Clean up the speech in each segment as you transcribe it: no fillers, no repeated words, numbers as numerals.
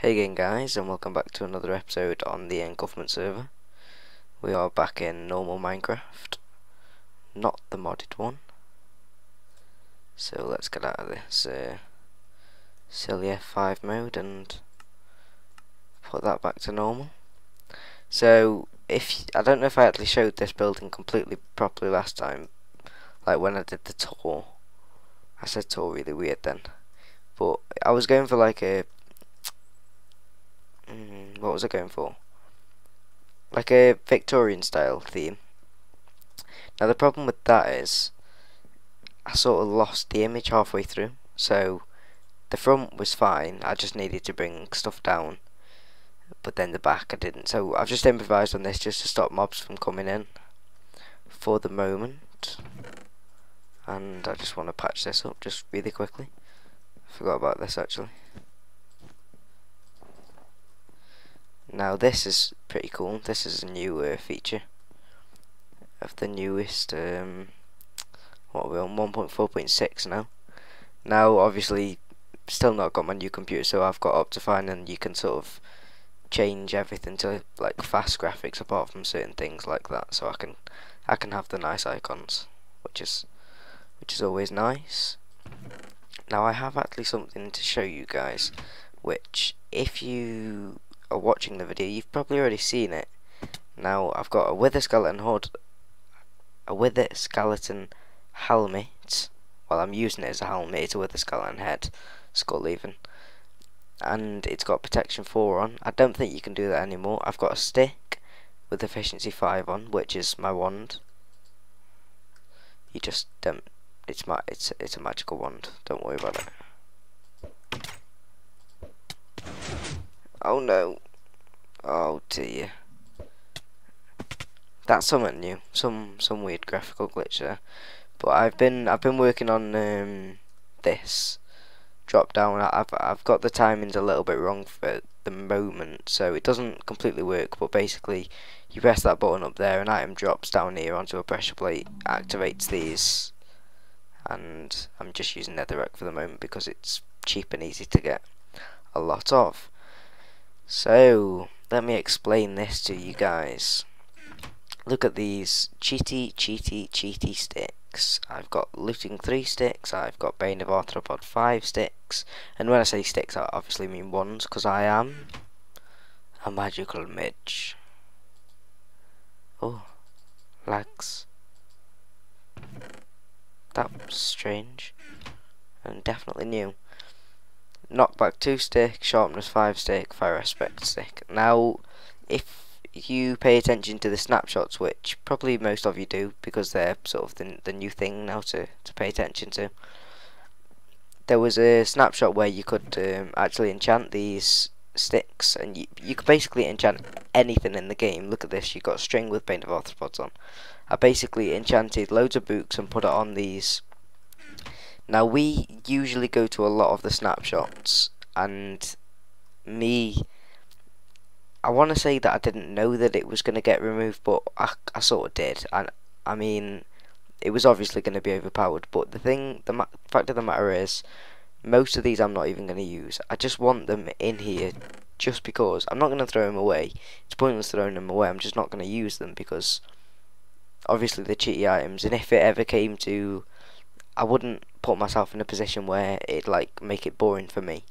Hey again guys, and welcome back to another episode on the Engulfment server. We are back in normal Minecraft, not the modded one. So let's get out of this silly F5 mode and put that back to normal. So I don't know if I actually showed this building completely properly last time, like when I did the tour. I said tour really weird then, but I was going for like a what was I going for? Like a Victorian style theme. Now the problem with that is I sort of lost the image halfway through, so the front was fine, I just needed to bring stuff down, but then the back I didn't, so I've just improvised on this just to stop mobs from coming in for the moment. And I just want to patch this up just really quickly. Forgot about this actually. Now this is pretty cool. This is a new feature of the newest what are we on, 1.4.6 now. Now obviously still not got my new computer, so I've got Optifine, and you can sort of change everything to like fast graphics apart from certain things like that, so I can have the nice icons, which is always nice. Now I have actually something to show you guys, which if you are watching the video you've probably already seen it. Now I've got a wither skeleton hood, a wither skeleton helmet. Well, I'm using it as a helmet. It's a wither skeleton head, skull even, and it's got protection 4 on. I don't think you can do that anymore. I've got a stick with efficiency 5 on, which is my wand. You just don't. It's a magical wand. Don't worry about it. Oh no. Oh dear. That's something new. Some weird graphical glitch there. But I've been working on this drop down. I've got the timings a little bit wrong for the moment, so it doesn't completely work, but basically you press that button up there, an item drops down here onto a pressure plate, activates these, and I'm just using netherrack for the moment because it's cheap and easy to get a lot of. So let me explain this to you guys. Look at these cheaty sticks. I've got looting 3 sticks, I've got Bane of Arthropod 5 sticks, and when I say sticks I obviously mean wands, because I am a magical mage. Oh, lags. That was strange and definitely new. Knockback 2 stick, sharpness 5 stick, fire aspect stick. Now if you pay attention to the snapshots, which probably most of you do because they're sort of the new thing now to pay attention to, there was a snapshot where you could actually enchant these sticks, and you could basically enchant anything in the game. Look at this, you got string with Bane of Arthropods on. I basically enchanted loads of books and put it on these. Now we usually go to a lot of the snapshots, and I want to say that I didn't know that it was going to get removed, but I sort of did. And I mean, it was obviously going to be overpowered, but the fact of the matter is, most of these I'm not even going to use. I just want them in here just because. I'm not going to throw them away. It's pointless throwing them away. I'm just not going to use them because obviously they're cheaty items, and if it ever came to, I wouldn't put myself in a position where it'd like make it boring for me.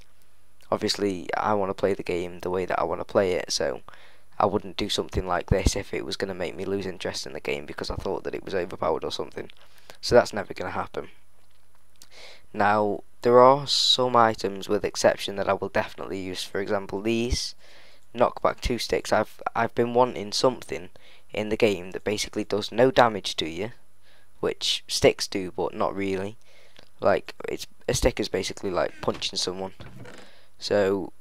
Obviously I want to play the game the way that I want to play it, so I wouldn't do something like this if it was going to make me lose interest in the game because I thought that it was overpowered or something. So that's never going to happen. Now there are some items with exception that I will definitely use. For example, these knockback 2 sticks. I've been wanting something in the game that basically does no damage to you, which sticks do but not really. Like a stick is basically like punching someone. So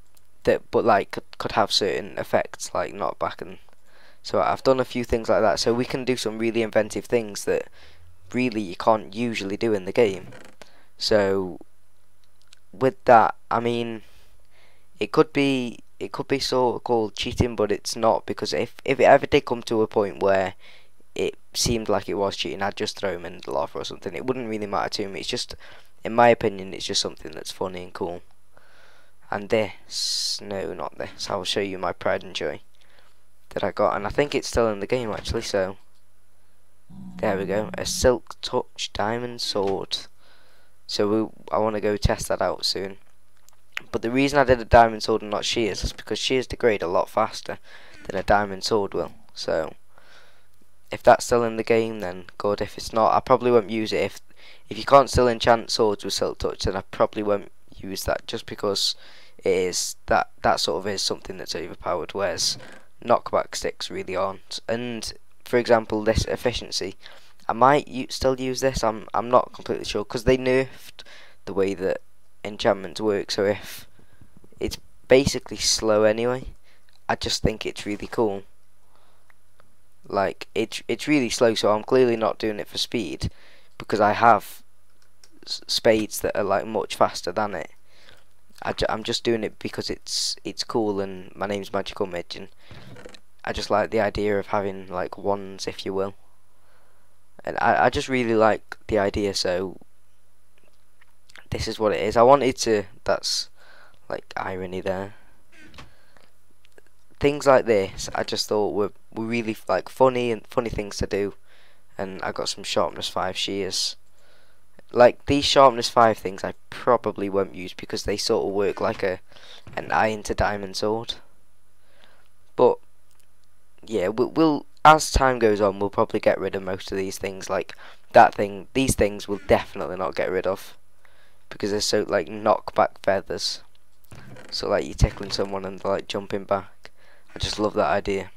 that, but like could have certain effects like knockback, and so I've done a few things like that. So we can do some really inventive things that really you can't usually do in the game. So with that, I mean, it could be sort of called cheating, but it's not, because if it ever did come to a point where it seemed like it was cheating, I'd just throw him in the lava or something. It wouldn't really matter to me. It's just, in my opinion, it's just something that's funny and cool. and this, no, not this. I'll show you my pride and joy that I got, and I think it's still in the game actually. So there we go, a silk touch diamond sword. So I want to go test that out soon. But the reason I did a diamond sword and not shears is because shears degrade a lot faster than a diamond sword will. So if that's still in the game, then good. If it's not, I probably won't use it. If you can't still enchant swords with silk touch, then I probably won't use that, just because it is that sort of is something that's overpowered, whereas knockback sticks really aren't. And for example, this efficiency, I might still use this. I'm not completely sure, because they nerfed the way that enchantments work. So if it's basically slow anyway, I just think it's really cool. Like it's really slow, so I'm clearly not doing it for speed, because I have spades that are like much faster than it. I'm just doing it because it's cool, and my name's Magical Midge, and I just like the idea of having like wands, if you will, and I just really like the idea. So this is what it is. I wanted to, that's like irony there. Things like this I just thought were really like funny things to do, and I got some sharpness 5 shears. Like these sharpness 5 things I probably won't use, because they sort of work like an iron to diamond sword. But yeah, we'll as time goes on, we'll probably get rid of most of these things. Like that thing, these things will definitely not get rid of, because they're so like knockback feathers. So like you're tickling someone and they're like jumping back. I just love that idea.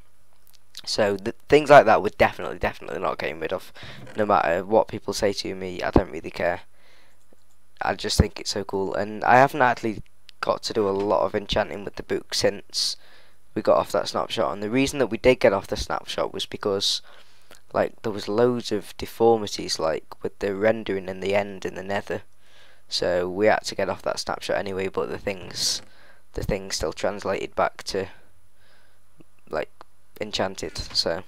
So things like that would definitely not getting rid of. No matter what people say to me, I don't really care. I just think it's so cool, and I haven't actually got to do a lot of enchanting with the book since we got off that snapshot. And the reason that we did get off the snapshot was because like there was loads of deformities like with the rendering in the end in the nether. So we had to get off that snapshot anyway, but the things still translated back to like enchanted, so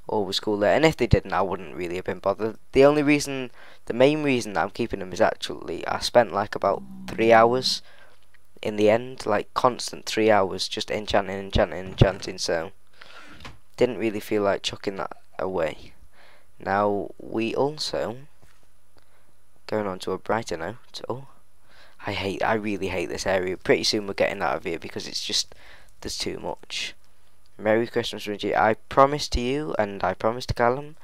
all was cool there. And if they didn't, I wouldn't really have been bothered. The main reason that I'm keeping them is actually I spent like about 3 hours in the end, like constant 3 hours just enchanting, so didn't really feel like chucking that away. Now we also, going on to a brighter note, I really hate this area. Pretty soon we're getting out of here because it's just, there's too much. Merry Christmas, Reggie. I promised to you, and I promised to Callum.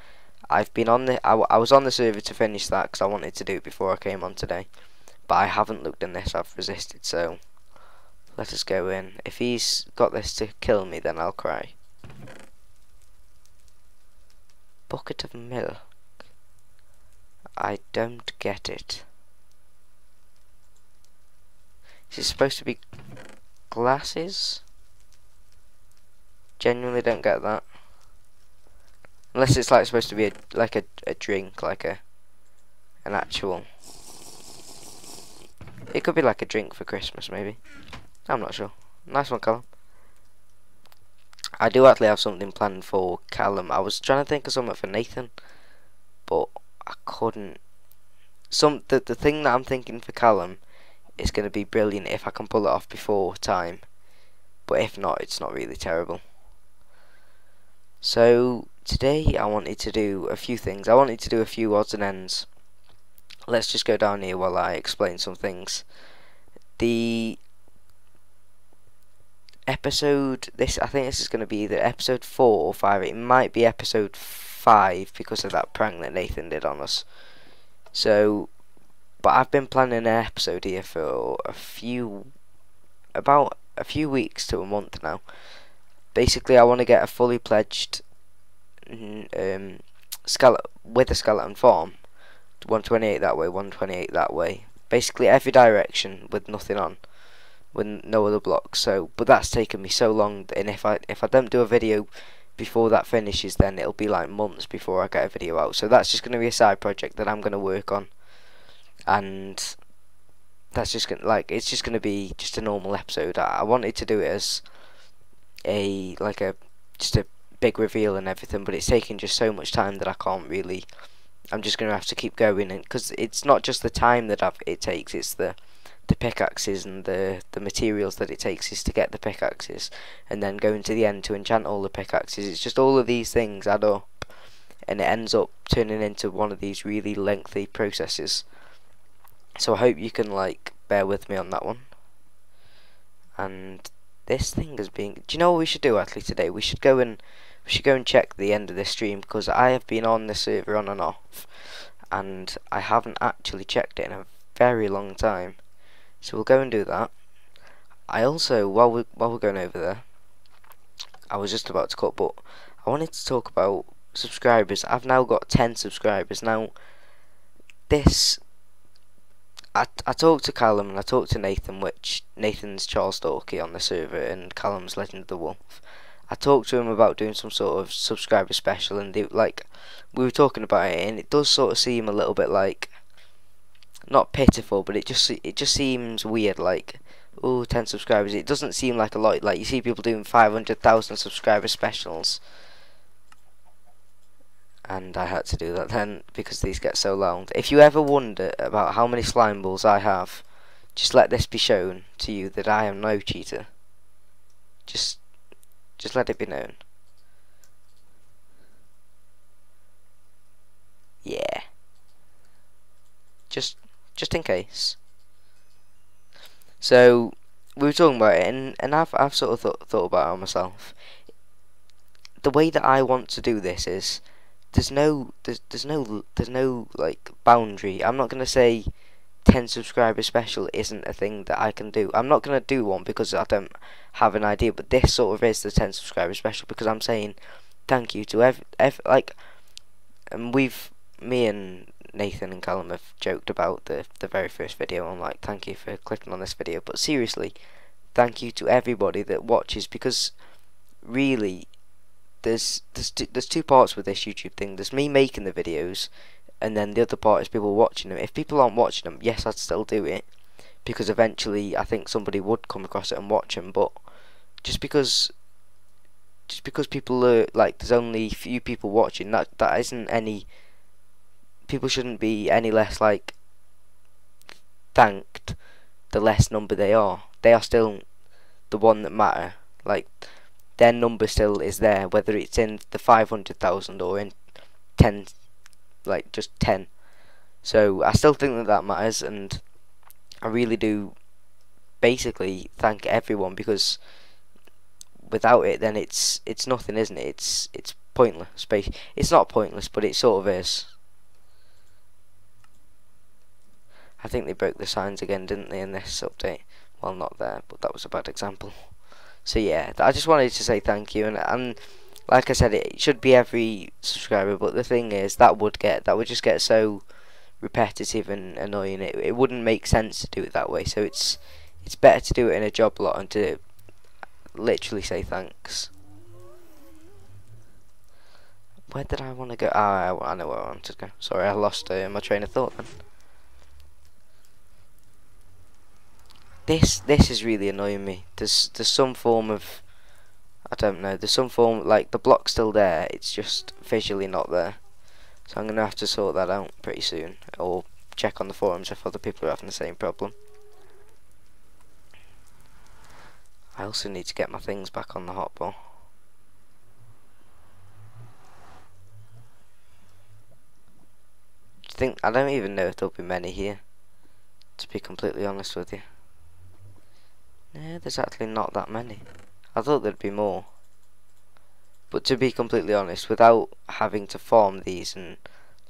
I've been on the. I was on the server to finish that because I wanted to do it before I came on today, but I haven't looked in this. I've resisted. So let us go in. If he's got this to kill me, then I'll cry. Bucket of milk. I don't get it. Is it supposed to be glasses? Genuinely don't get that. Unless it's like supposed to be a drink, like an actual. It could be like a drink for Christmas, maybe. I'm not sure. Nice one, Callum. I do actually have something planned for Callum. I was trying to think of something for Nathan, but I couldn't. The thing that I'm thinking for Callum is going to be brilliant if I can pull it off before time. But if not, it's not really terrible. So today I wanted to do a few things. I wanted to do a few odds and ends. Let's just go down here while I explain some things. The episode, I think this is going to be either episode 4 or 5. It might be episode 5 because of that prank that Nathan did on us. So, but I've been planning an episode here for about a few weeks to a month now. Basically, I want to get a fully pledged with a skeleton farm. 128 that way, 128 that way. Basically, every direction with nothing on, with no other blocks. So, but that's taken me so long, and if I don't do a video before that finishes, then it'll be like months before I get a video out. So that's just going to be a side project that I'm going to work on, and that's just gonna, like, it's just going to be just a normal episode. I wanted to do it as just a big reveal and everything, but it's taking just so much time that I can't really. I'm just going to have to keep going, and because it's not just the time that it takes, it's the the pickaxes and the materials that it takes is to get the pickaxes, and then going to the end to enchant all the pickaxes. It's just all of these things add up, and it ends up turning into one of these really lengthy processes. So I hope you can like bear with me on that one. And this thing has been. Do you know what we should do actually today? We should go and check the end of this stream, because I have been on this server on and off, and I haven't actually checked it in a very long time. So we'll go and do that. I also, while we're going over there, I was just about to cut, but I wanted to talk about subscribers. I've now got 10 subscribers. Now, this, I talked to Callum and I talked to Nathan, which Nathan's Charles Dorky on the server and Callum's Legend of the Wolf. I talked to him about doing some sort of subscriber special, and we were talking about it, and it does sort of seem a little bit like, not pitiful, but it just seems weird, like, oh, 10 subscribers. It doesn't seem like a lot. Like, you see people doing 500,000 subscriber specials, and I had to do that then because these get so long. If you ever wonder about how many slime balls I have, just let this be shown to you that I am no cheater. Just let it be known. Yeah. Just in case. So we were talking about it, and I've sort of thought about it myself. The way that I want to do this is there's no like boundary. I'm not gonna say 10 subscriber special isn't a thing that I can do. I'm not gonna do one because I don't have an idea. But this sort of is the 10 subscriber special, because I'm saying thank you to and me and Nathan and Callum have joked about the very first video. I'm like, thank you for clicking on this video, but seriously, thank you to everybody that watches, because really, there's two parts with this YouTube thing. There's me making the videos, and then the other part is people watching them. If people aren't watching them, yes, I'd still do it, because eventually I think somebody would come across it and watch them. But just because people are like, there's only few people watching, that isn't any. People shouldn't be any less like thanked the less number they are. They are still the one that matter. Like, their number still is there, whether it's in the 500,000 or in 10, like just 10. So I still think that matters, and I really do basically thank everyone, because without it, then it's nothing, isn't it? It's pointless. It's not pointless, but it sort of is. I think they broke the signs again, didn't they, in this update? Well, not there, but that was a bad example. So yeah, I just wanted to say thank you, and like I said, it should be every subscriber, but the thing is, that would just get so repetitive and annoying. It wouldn't make sense to do it that way. So it's better to do it in a job lot and to literally say thanks. Where did I want to go? I know where I wanted to go. Sorry, I lost my train of thought then. This is really annoying me. There's some form of, I don't know, there's some form, like, the block's still there, it's just visually not there. So I'm going to have to sort that out pretty soon, or check on the forums if other people are having the same problem. I also need to get my things back on the hotbar. I don't even know if there'll be many here, to be completely honest with you. Yeah, there's actually not that many. I thought there'd be more. But to be completely honest, without having to farm these and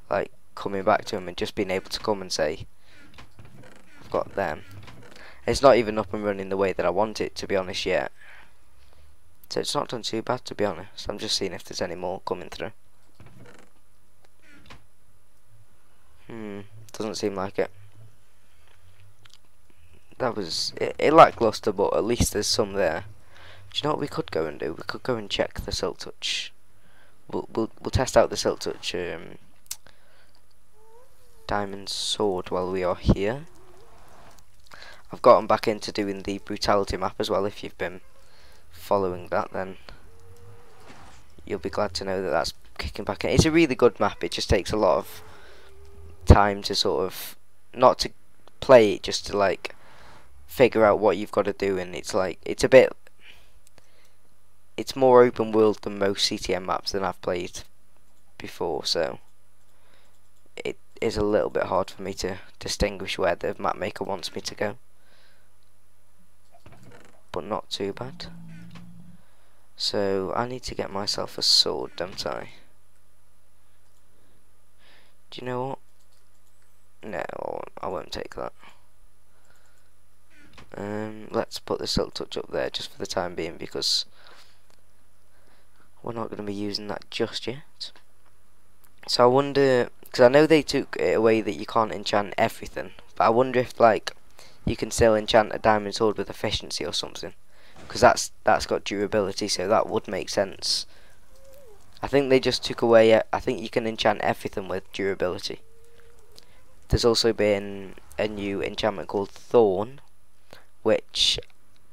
like coming back to them and just being able to come and say, I've got them. It's not even up and running the way that I want it, to be honest, yet. So it's not done too bad, to be honest. I'm just seeing if there's any more coming through. Doesn't seem like it. That was it lackluster, but at least there's some there. Do you know what we could go and do? We could go and check the Silk Touch. We'll test out the Silk Touch diamond sword while we are here. I've gotten back into doing the brutality map as well. If you've been following that, then you'll be glad to know that that's kicking back in. It's a really good map. It just takes a lot of time to sort of, not to play it, just to like figure out what you've got to do, and it's like it's more open world than most CTM maps that I've played before, so it is a little bit hard for me to distinguish where the map maker wants me to go, but not too bad. So I need to get myself a sword, don't I? Do you know what? No, I won't take that. Let's put the silk touch up there just for the time being, because we're not going to be using that just yet. So I wonder, because I know they took it away that you can't enchant everything, but I wonder if like you can still enchant a diamond sword with efficiency or something, because that's got durability, so that would make sense. I think they just took away. I think you can enchant everything with durability. There's also been a new enchantment called Thorn, which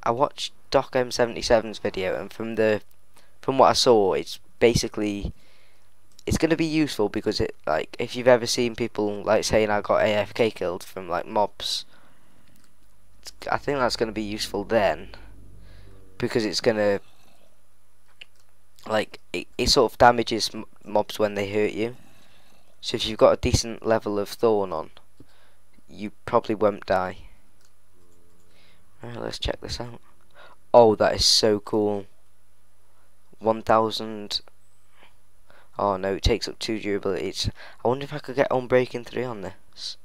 I watched Doc M77's video, and from what I saw, it's basically it's going to be useful, because it, like, if you've ever seen people like saying I got AFK killed from like mobs, I think that's going to be useful then, because it's going to like it sort of damages mobs when they hurt you. So if you've got a decent level of Thorn on, you probably won't die. Alright, let's check this out. Oh, that is so cool. 1000. Oh no, it takes up 2 durability. I wonder if I could get Unbreaking 3 on this.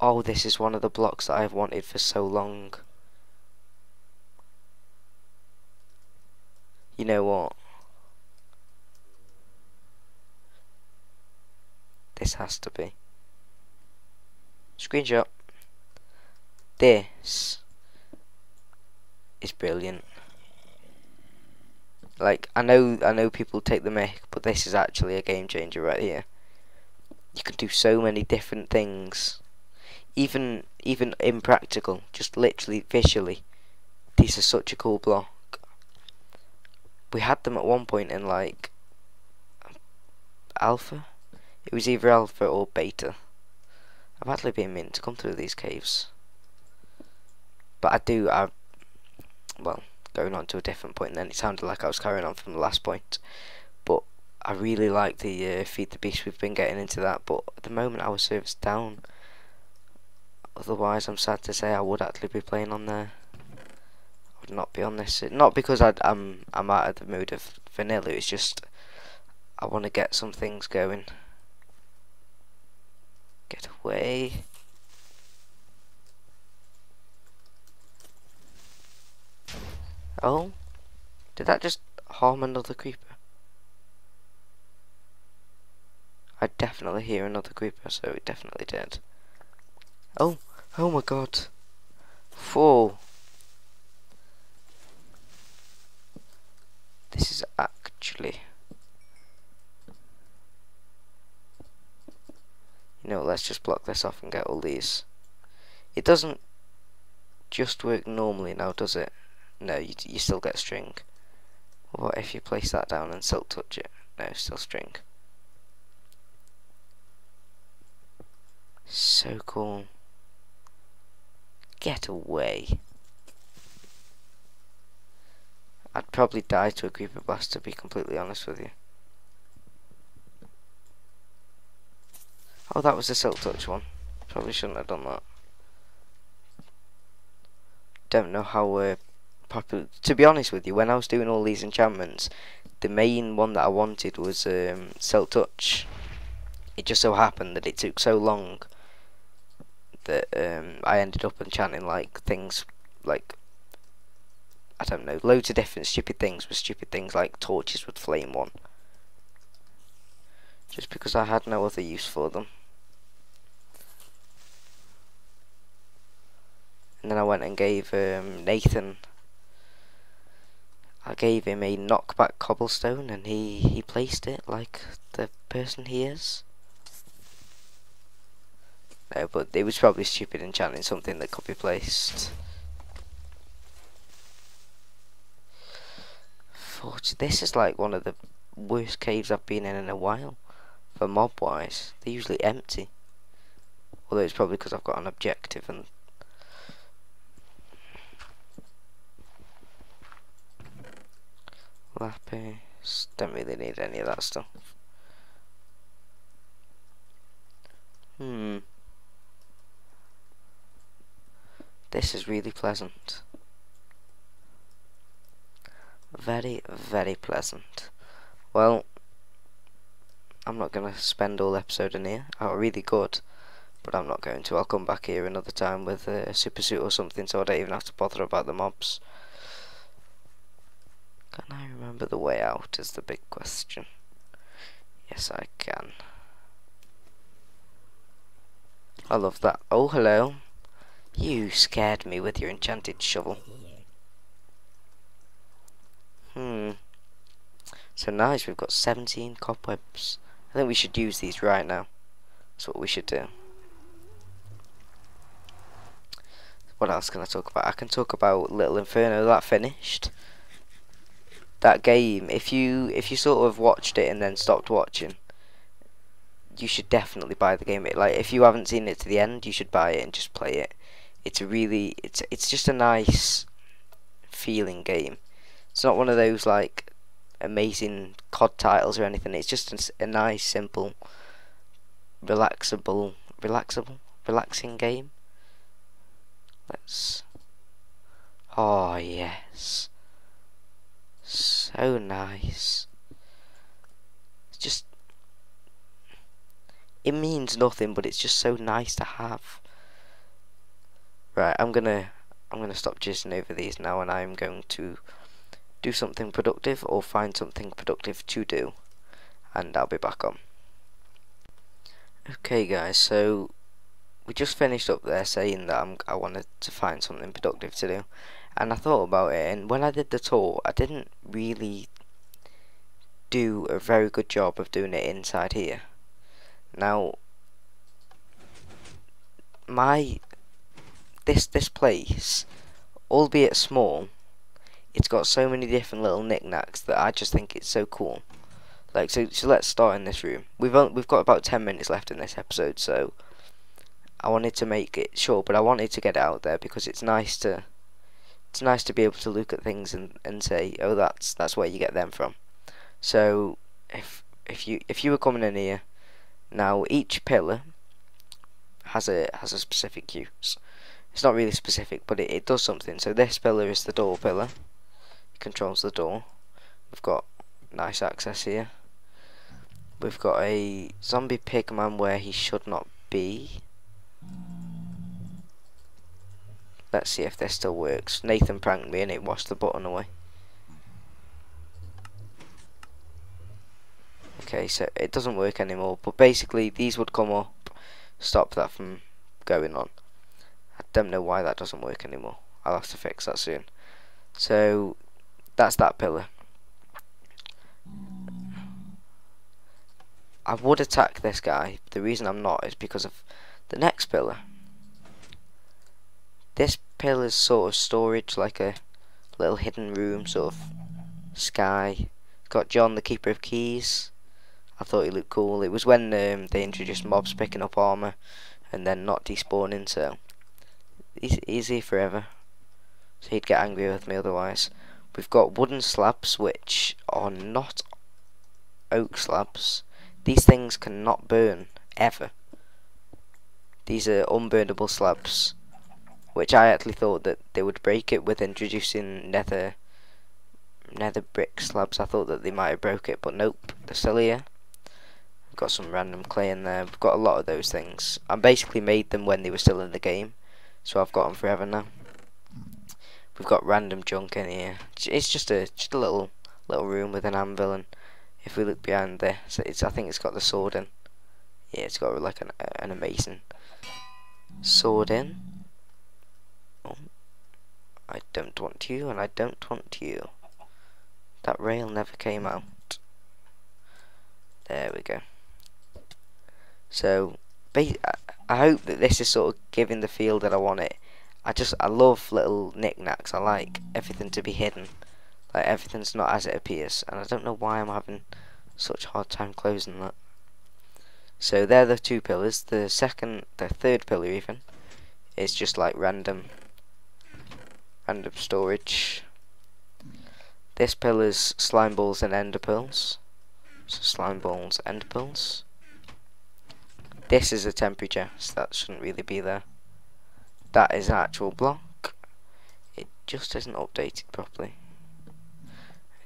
Oh, this is one of the blocks that I've wanted for so long. You know what? This has to be. Screenshot. This is brilliant. Like, I know people take the mick, but this is actually a game changer right here. You can do so many different things, even impractical, just literally visually. These are such a cool block. We had them at one point in like alpha. It was either alpha or beta. I've actually been meaning to come through these caves, but well, going on to a different point, and then it sounded like I was carrying on from the last point. But I really like the Feed the Beast. We've been getting into that, but at the moment our server's down. Otherwise, I'm sad to say I would actually be playing on there. I would not be on this. Not because I'm out of the mood of vanilla. It's just I want to get some things going. Get away. Oh, did that just harm another creeper? I definitely hear another creeper, so it definitely did. Oh my god. Whoa. This is actually... You know, let's just block this off and get all these. It doesn't just work normally now, does it? No, you still get string. What if you place that down and silk touch it? No, still string. So cool. Get away. I'd probably die to a creeper blast, to be completely honest with you. Oh, that was the silk touch one. Probably shouldn't have done that. Don't know how popular. To be honest with you, when I was doing all these enchantments, the main one that I wanted was silk touch. It just so happened that it took so long that I ended up enchanting like things like, I don't know, loads of different stupid things with stupid things like torches with flame one, just because I had no other use for them. And then I went and gave Nathan, I gave him a knockback cobblestone, and he placed it like the person he is. No, but it was probably stupid enchanting something that could be placed. This is like one of the worst caves I've been in a while, for mob wise. They're usually empty. Although it's probably because I've got an objective and Lapis. Don't really need any of that stuff. This is really pleasant. Very, very pleasant. Well, I'm not going to spend all episode in here. I really could, but I'm not going to. I'll come back here another time with a super suit or something, so I don't even have to bother about the mobs. Can I remember the way out is the big question. Yes, I can. I love that. Oh, hello. You scared me with your enchanted shovel. So nice, we've got 17 cobwebs. I think we should use these right now. That's what we should do. What else can I talk about? I can talk about Little Inferno. That finished. That game, if you sort of watched it and then stopped watching, you should definitely buy the game. Like, if you haven't seen it to the end, you should buy it and just play it. It's a really, it's just a nice feeling game. It's not one of those like amazing COD titles or anything. It's just a nice, simple, relaxing game. Oh yes, so nice. It's just, it means nothing, but it's just so nice to have. Right, I'm gonna stop jizzing over these now, and I'm going to do something productive or find something productive to do, and I'll be back on. Okay guys, so we just finished up there saying that I wanted to find something productive to do, and I thought about it, and when I did the tour I didn't really do a very good job of doing it inside here. Now this place, albeit small, it's got so many different little knickknacks that I just think it's so cool. Like, so let's start in this room. We've got about 10 minutes left in this episode, so I wanted to make it short, but I wanted to get it out there because it's nice to be able to look at things and say, oh, that's where you get them from. So if you were coming in here, now each pillar has a specific use. It's not really specific, but it does something. So this pillar is the door pillar. It controls the door. We've got nice access here. We've got a zombie pigman where he should not be. Let's see if this still works. Nathan pranked me and it washed the button away. Okay, so it doesn't work anymore, but basically these would come up, stop that from going on. I don't know why that doesn't work anymore. I'll have to fix that soon. So that's that pillar. I would attack this guy. The reason I'm not is because of the next pillar. This pillar is sort of storage, like a little hidden room, sort of sky. It's got John, the Keeper of Keys. I thought he looked cool. It was when they introduced mobs picking up armor and then not despawning, so he's here forever. So he'd get angry with me otherwise. We've got wooden slabs, which are not oak slabs. These things cannot burn, ever. These are unburnable slabs, which I actually thought that they would break it with introducing nether brick slabs. I thought that they might have broke it, but nope, they're still here. We've got some random clay in there. We've got a lot of those things. I basically made them when they were still in the game, so I've got them forever now. We've got random junk in here. It's just a little room with an anvil, and if we look behind this, I think it's got the sword in. Yeah, it's got like an amazing sword in. Oh, I don't want you, and I don't want you. That rail never came out. There we go. So, I hope that this is sort of giving the feel that I want it. I love little knickknacks. I like everything to be hidden. Like, everything's not as it appears. And I don't know why I'm having such a hard time closing that. So, they're the two pillars. The third pillar even, is just like random storage. This pillar's slime balls and ender pearls. So slime balls, ender pearls. This is a temporary chest, that shouldn't really be there. That is an actual block. It just isn't updated properly.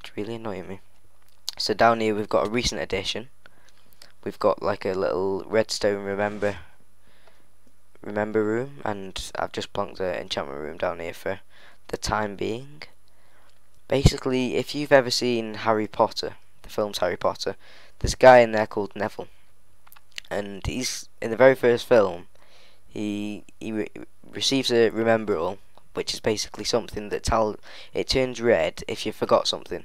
It's really annoying me. So down here we've got a recent addition. We've got like a little redstone remember room, and I've just plonked the enchantment room down here for the time being. Basically, if you've ever seen Harry Potter, the films Harry Potter, there's a guy in there called Neville, and he's in the very first film. He receives a rememberall, which is basically something that it turns red if you forgot something.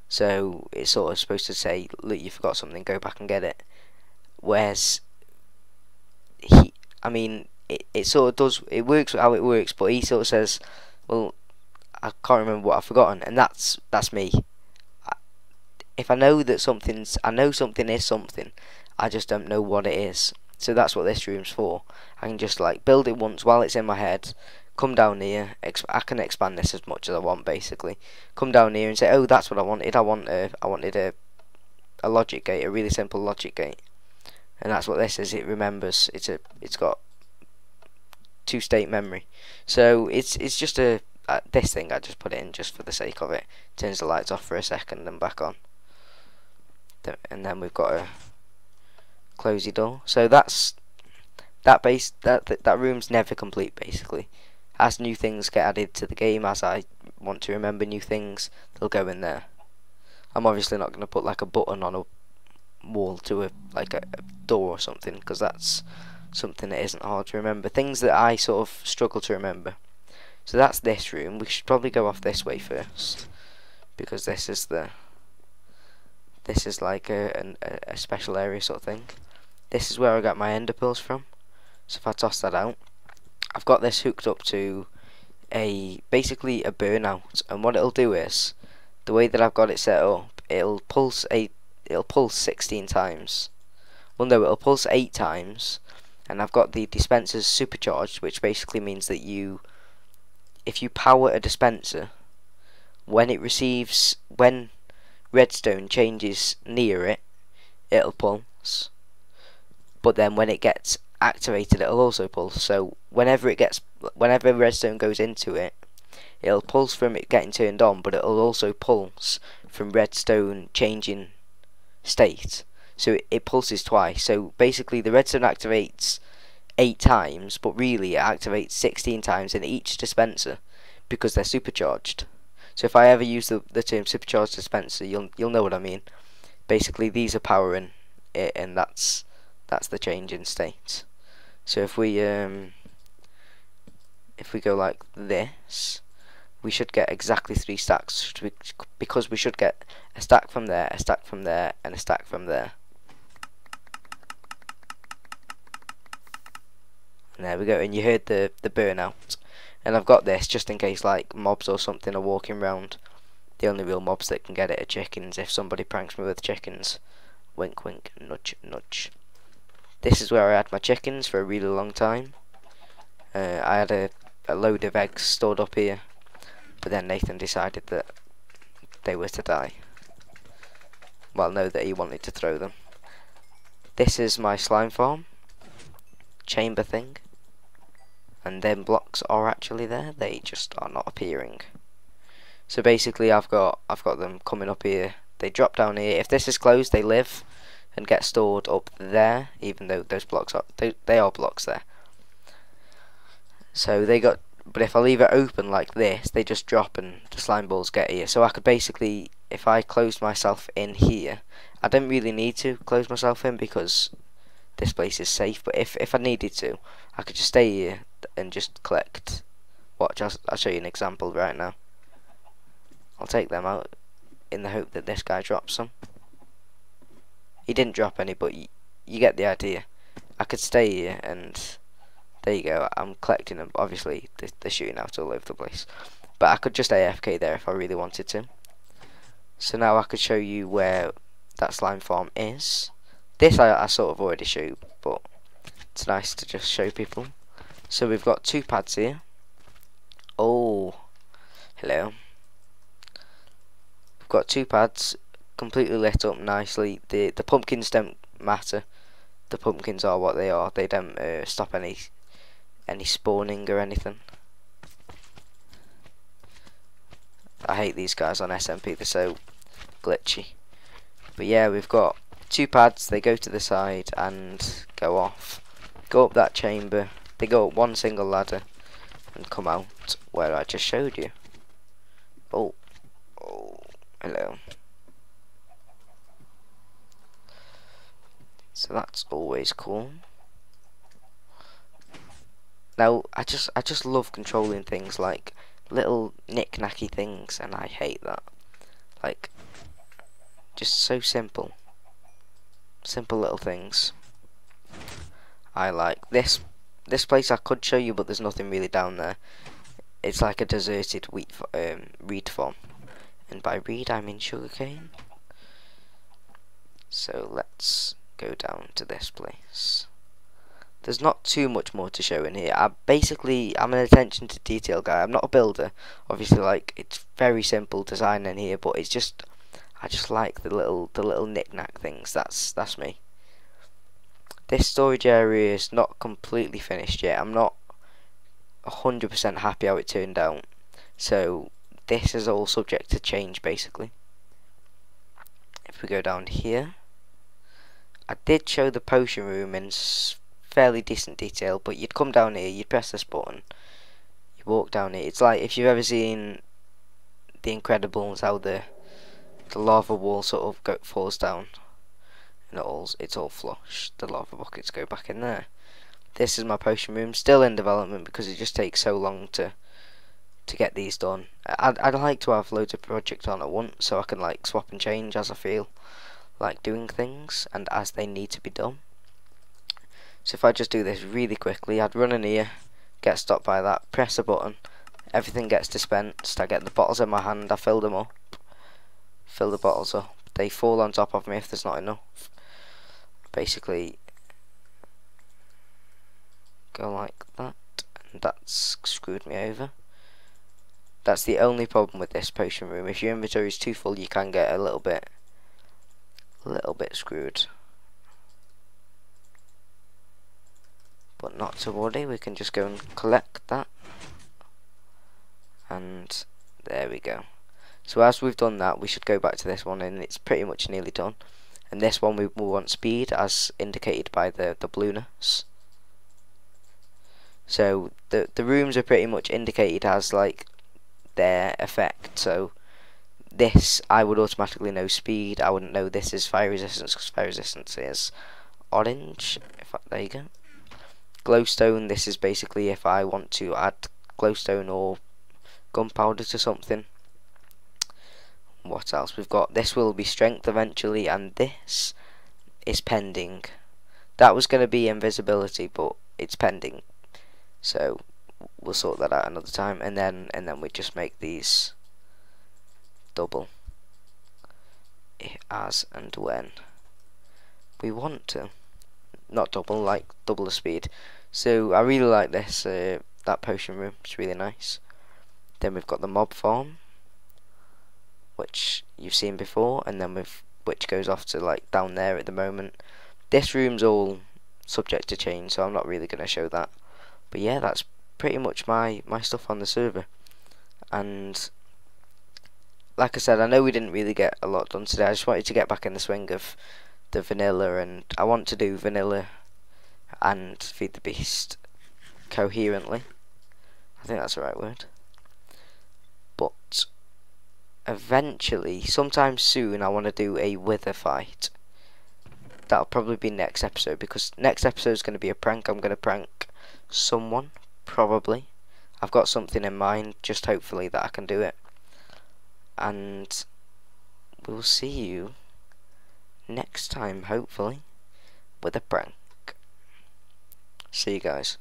So it's sort of supposed to say, look, you forgot something, go back and get it. Whereas it sort of does, it works how it works, but he sort of says, well, I can't remember what I've forgotten, and that's me. If I know that something is something, I just don't know what it is. So that's what this room's for. I can just like build it once while it's in my head, come down here, I can expand this as much as I want basically. Come down here and say, oh, that's what I wanted. I wanted a logic gate, a really simple logic gate. And that's what this is. It remembers. It's got 2-state memory. So it's just this thing I just put in just for the sake of it. Turns the lights off for a second and back on. And then we've got a closey door. So that room's never complete basically. As new things get added to the game, as I want to remember new things, they'll go in there. I'm obviously not going to put like a button on a wall to a door or something, because that's something that isn't hard to remember. Things that I sort of struggle to remember. So that's this room. We should probably go off this way first, because this is like a special area sort of thing. This is where I got my ender pearls from. So if I toss that out, I've got this hooked up to basically a burnout, and what it'll do is, the way that I've got it set up, it'll pulse 16 times. Well, no, it'll pulse 8 times, and I've got the dispensers supercharged, which basically means that if you power a dispenser, when redstone changes near it, it'll pulse. But then when it gets activated, it'll also pulse. So whenever redstone goes into it, it'll pulse from it getting turned on, but it'll also pulse from redstone changing state. So it pulses twice. So basically the redstone activates 8 times, but really it activates 16 times in each dispenser, because they're supercharged. So if I ever use the term supercharged dispenser, you'll know what I mean. Basically these are powering it, and that's the change in state. So if we go like this, we should get exactly 3 stacks, because we should get a stack from there, a stack from there, and a stack from there. And there we go, and you heard the burnout. And I've got this just in case like mobs or something are walking around. The only real mobs that can get it are chickens. If somebody pranks me with chickens, wink wink, nudge nudge. This is where I had my chickens for a really long time. I had a load of eggs stored up here, but then Nathan decided that they were to die. Well, no, that he wanted to throw them. This is my slime farm chamber thing, and then blocks are actually there. They just are not appearing. So basically, I've got them coming up here. They drop down here. If this is closed, they live and get stored up there, even though those blocks are they are blocks there. So but if I leave it open like this, they just drop and the slime balls get here. So I could basically, if I closed myself in here, I don't really need to close myself in because this place is safe. But if I needed to, I could just stay here and just collect. Watch, I'll show you an example right now. I'll take them out in the hope that this guy drops some. He didn't drop any, but you get the idea. I could stay here and there you go. I'm collecting them. Obviously, they're shooting out all over the place. But I could just AFK there if I really wanted to. So now I could show you where that slime farm is. This I sort of already showed, but it's nice to just show people. So we've got 2 pads here. Oh, hello. we've got 2 pads completely lit up nicely. The pumpkins don't matter. The pumpkins are what they are. They don't stop any spawning or anything. I hate these guys on SMP. They're so glitchy. But yeah, we've got 2 pads. They go to the side and go off. Go up that chamber. They go up one single ladder and come out where I just showed you. Oh, hello. So that's always cool. Now I just love controlling things like little knick-knacky things, and I hate that. Like, just so simple little things. I like this place. I could show you, but there's nothing really down there. It's like a deserted reed farm, and by reed I mean sugarcane. So let's go down to this place. There's not too much more to show in here. I'm an attention to detail guy. I'm not a builder. Obviously, like, it's very simple design in here, but it's just, I just like the little knick-knack things. That's me. This storage area is not completely finished yet. I'm not 100% happy how it turned out. So this is all subject to change, basically. If we go down here, I did show the potion room in fairly decent detail, but you'd come down here, you'd press this button, you walk down here. It's like if you've ever seen The Incredibles, how the lava wall sort of falls down, and it's all flush. The lava buckets go back in there. This is my potion room, still in development because it just takes so long to get these done. I'd like to have loads of projects on at once, so I can like swap and change as I feel like doing things and as they need to be done. So if I just do this really quickly, I'd run in here, get stopped by that, press a button, everything gets dispensed. I get the bottles in my hand, I fill them up, fill the bottles up, they fall on top of me if there's not enough. Basically go like that, and that's screwed me over. That's the only problem with this potion room. If your inventory is too full, you can get a little bit screwed. But not to worry, we can just go and collect that. And there we go. So as we've done that, we should go back to this one, and it's pretty much nearly done. And this one we want speed, as indicated by the blueness. So the rooms are pretty much indicated as like their effect. So this, I would automatically know speed. I wouldn't know this is fire resistance, because fire resistance is orange. There you go. Glowstone, this is basically if I want to add glowstone or gunpowder to something. What else? We've got this will be strength eventually, and this is pending. That was going to be invisibility, but it's pending. So we'll sort that out another time, and then we just make these double as and when we want to. Not double, like double the speed. So I really like this, that potion room, it's really nice. Then we've got the mob farm, which you've seen before, and then which goes off to like down there at the moment. This room's all subject to change, so I'm not really going to show that. But yeah, that's pretty much my stuff on the server. And like I said, I know we didn't really get a lot done today. I just wanted to get back in the swing of the vanilla, and I want to do vanilla and feed the beast coherently. I think that's the right word. But eventually, sometime soon, I want to do a wither fight. That'll probably be next episode, because next episode is going to be a prank. I'm going to prank someone, probably. I've got something in mind, just hopefully that I can do it. And we'll see you next time, hopefully, with a prank. See you guys.